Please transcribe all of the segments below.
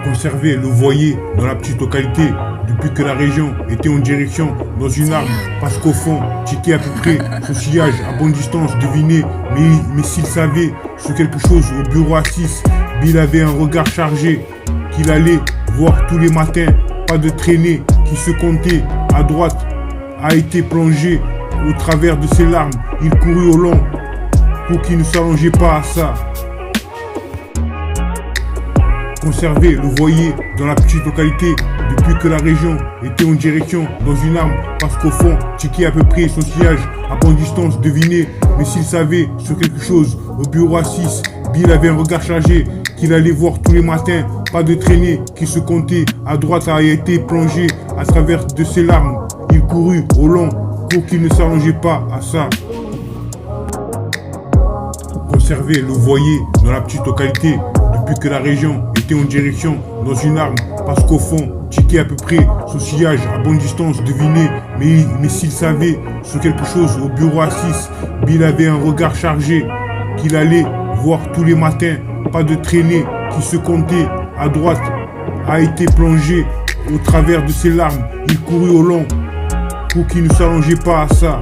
Conserver le voyer dans la petite localité depuis que la région était en direction dans une arme. Parce qu'au fond, checker à peu près son sillage à bonne distance, deviner. Mais s'il savait sur quelque chose au bureau à 6, Bill avait un regard chargé qu'il allait voir tous les matins. Pas de traînée qui se comptait à droite a été plongé au travers de ses larmes. Il courut au long pour qu'il ne s'allongeait pas à ça. Conserver le voyer dans la petite localité depuis que la région était en direction dans une arme. Parce qu'au fond, checker à peu près son sillage à bonne distance, deviner. Mais s'il savait sur quelque chose au bureau à 6, Bill avait un regard chargé qu'il allait voir tous les matins. Pas de traînée qui se comptait à droite a été plongé à travers de ses larmes. Il courut au long pour qu'il ne s'allongeait pas à ça. Conserver le voyer dans la petite localité depuis que la région était en direction dans une arme. Parce qu'au fond, checker à peu près son sillage à bonne distance, deviner. Mais s'il savait sur quelque chose au bureau à 6, Bill avait un regard chargé qu'il allait voir tous les matins. Pas de traînée qui se comptait à droite a été plongé au travers de ses larmes. Il courut au long pour qu'il ne s'allongeait pas à ça.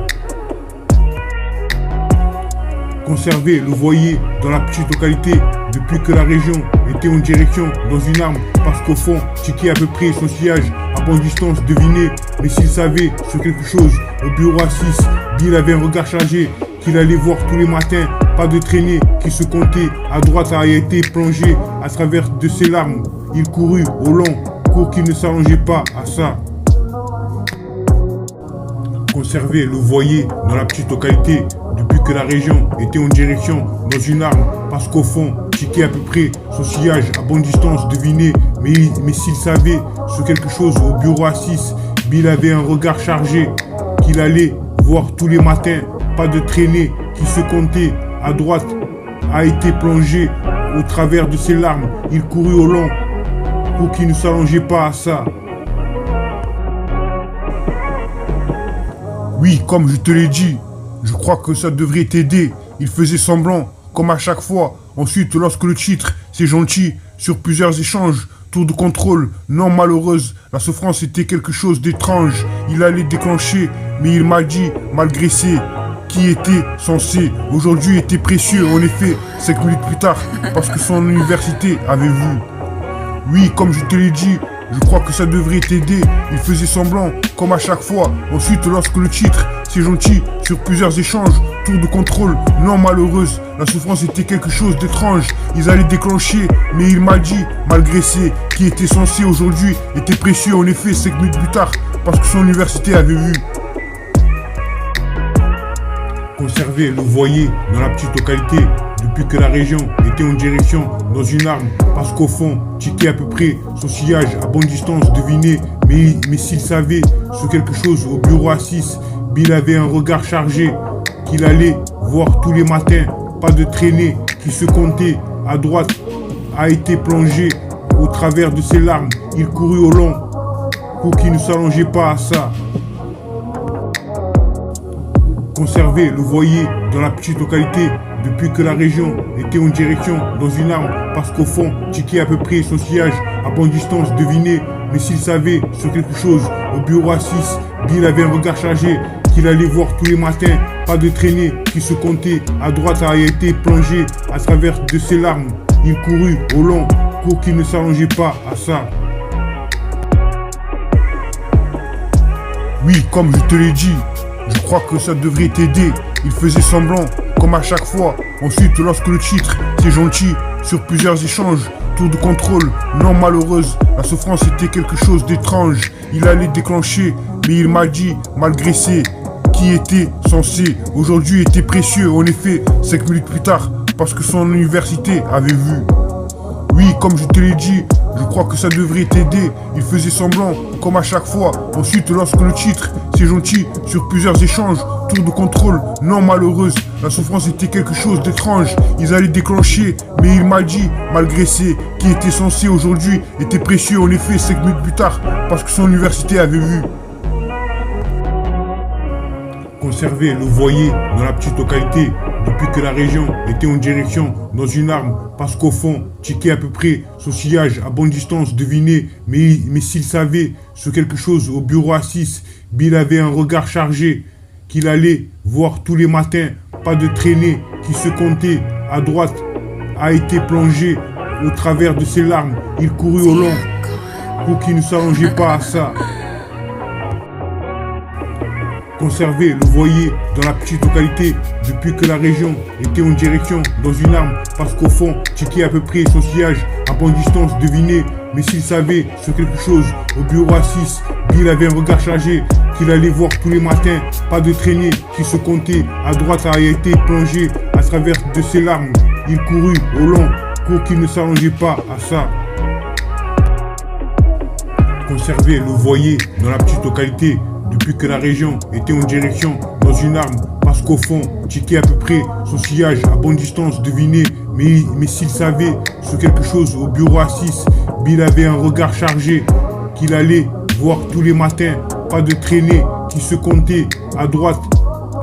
Conserver le voyer dans la petite localité depuis que la région était en direction dans une arme. Parce qu'au fond, checker à peu près son sillage à bonne distance, deviner. Mais s'il savait sur quelque chose au bureau à 6, Bill avait un regard chargé qu'il allait voir tous les matins. Pas de traînée qui se comptait à droite a été plongé à travers de ses larmes. Il courut au long pour qu'il ne s'allongeait pas à ça. Conserver le voyer dans la petite localité depuis que la région était en direction dans une arme. Parce qu'au fond, checker à peu près son sillage à bonne distance, deviner. Mais s'il savait sur quelque chose au bureau à 6, Bill avait un regard chargé qu'il allait voir tous les matins. Pas de traînée qui se comptait à droite a été plongé au travers de ses larmes. Il courut au long pour qu'il ne s'allongeait pas à ça. Oui, comme je te l'ai dit, je crois que ça devrait t'aider. Il faisait semblant, comme à chaque fois. Ensuite, lorsque le titre, c'est gentil, sur plusieurs échanges, tour de contrôle, non malheureuse, la souffrance était quelque chose d'étrange. Il allait déclencher, mais il m'a dit, malgré ses qui était censé, aujourd'hui était précieux, en effet, 5 minutes plus tard, parce que son université avait vu. Oui, comme je te l'ai dit, je crois que ça devrait t'aider. Il faisait semblant, comme à chaque fois. Ensuite, lorsque le titre, c'est gentil, sur plusieurs échanges, tour de contrôle, non malheureuse, la souffrance était quelque chose d'étrange. Ils allaient déclencher, mais il m'a dit, malgré ses qui était censé aujourd'hui, était précieux, en effet, 5 minutes plus tard, parce que son université avait vu. Conserver le voyer dans la petite localité depuis que la région était en direction dans une arme. Parce qu'au fond, checker à peu près son sillage à bonne distance, deviner. Mais s'il savait sur quelque chose au bureau à 6, Bill avait un regard chargé qu'il allait voir tous les matins. Pas de traînée qui se comptait à droite a été plongé au travers de ses larmes. Il courut au long pour qu'il ne s'allongeait pas à ça. Conserver le voyer dans la petite localité depuis que la région était en direction dans une arme. Parce qu'au fond, checker à peu près son sillage à bonne distance, deviner. Mais s'il savait sur quelque chose au bureau à 6, Bill avait un regard chargé qu'il allait voir tous les matins. Pas de traînée qui se comptait à droite a été plongé à travers de ses larmes. Il courut au long pour qu'il ne s'allongeait pas à ça. Oui, comme je te l'ai dit, je crois que ça devrait t'aider. Il faisait semblant, comme à chaque fois. Ensuite, lorsque le titre, c'est gentil, sur plusieurs échanges, tour de contrôle, non malheureuse, la souffrance était quelque chose d'étrange. Il allait déclencher, mais il m'a dit, malgré ses qui était censé, aujourd'hui était précieux, en effet, 5 minutes plus tard, parce que son université avait vu. Oui, comme je te l'ai dit, je crois que ça devrait t'aider. Il faisait semblant, comme à chaque fois. Ensuite, lorsque le titre, c'est gentil, sur plusieurs échanges, tour de contrôle, non malheureuse, la souffrance était quelque chose d'étrange. Ils allaient déclencher, mais il m'a dit, malgré ses qui était censé aujourd'hui, était précieux, en effet, 5 minutes plus tard, parce que son université avait vu. Conserver le voyer dans la petite localité depuis depuis que la région était en direction dans une arme, parce qu'au fond, checker à peu près son sillage à bonne distance, deviner, mais s'il savait ce quelque chose au bureau à 6, Bill avait un regard chargé qu'il allait voir tous les matins, pas de traînée qui se comptait à droite, a été plongé au travers de ses larmes, il courut au long, pour qu'il ne s'allongeait pas à ça. Conserver le voyer dans la petite localité depuis que la région était en direction dans une arme, parce qu'au fond, checker à peu près son sillage à bonne distance, deviner, mais s'il savait ce quelque chose au bureau à 6, Bill avait un regard chargé qu'il allait voir tous les matins, pas de traînée qui se comptait à droite, a été plongé à travers de ses larmes, il courut au long, pour qu'il ne s'allongeait pas à ça. Conserver le voyer dans la petite localité depuis que la région était en direction dans une arme, parce qu'au fond, checker à peu près son sillage à bonne distance, deviner, mais s'il savait ce quelque chose au bureau à 6, Bill avait un regard chargé qu'il allait voir tous les matins, pas de traînée qui se comptait à droite,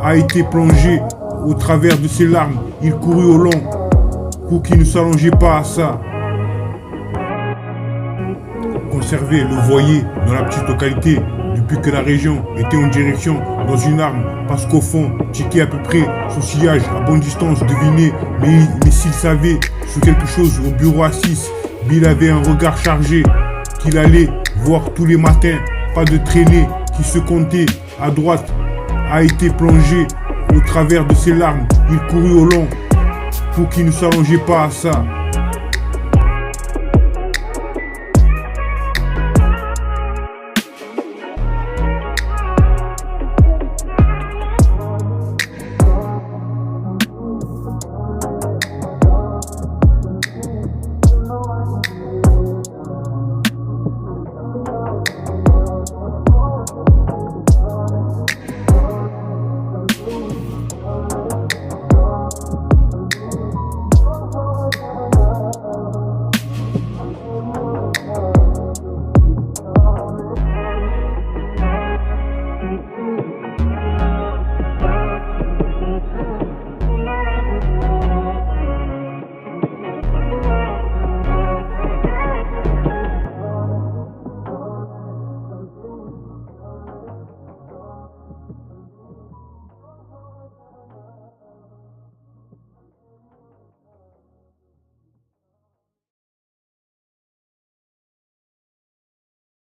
a été plongé au travers de ses larmes, il courut au long, pour qu'il ne s'allongeait pas à ça. Conserver le voyer dans la petite localité depuis que la région était en direction dans une arme, parce qu'au fond, checker à peu près son sillage à bonne distance, deviner, mais s'il savait ce quelque chose au bureau à 6, Bill avait un regard chargé qu'il allait voir tous les matins, pas de traînée qui se comptait à droite, a été plongé au travers de ses larmes, il courut au long, pour qu'il ne s'allongeait pas à ça.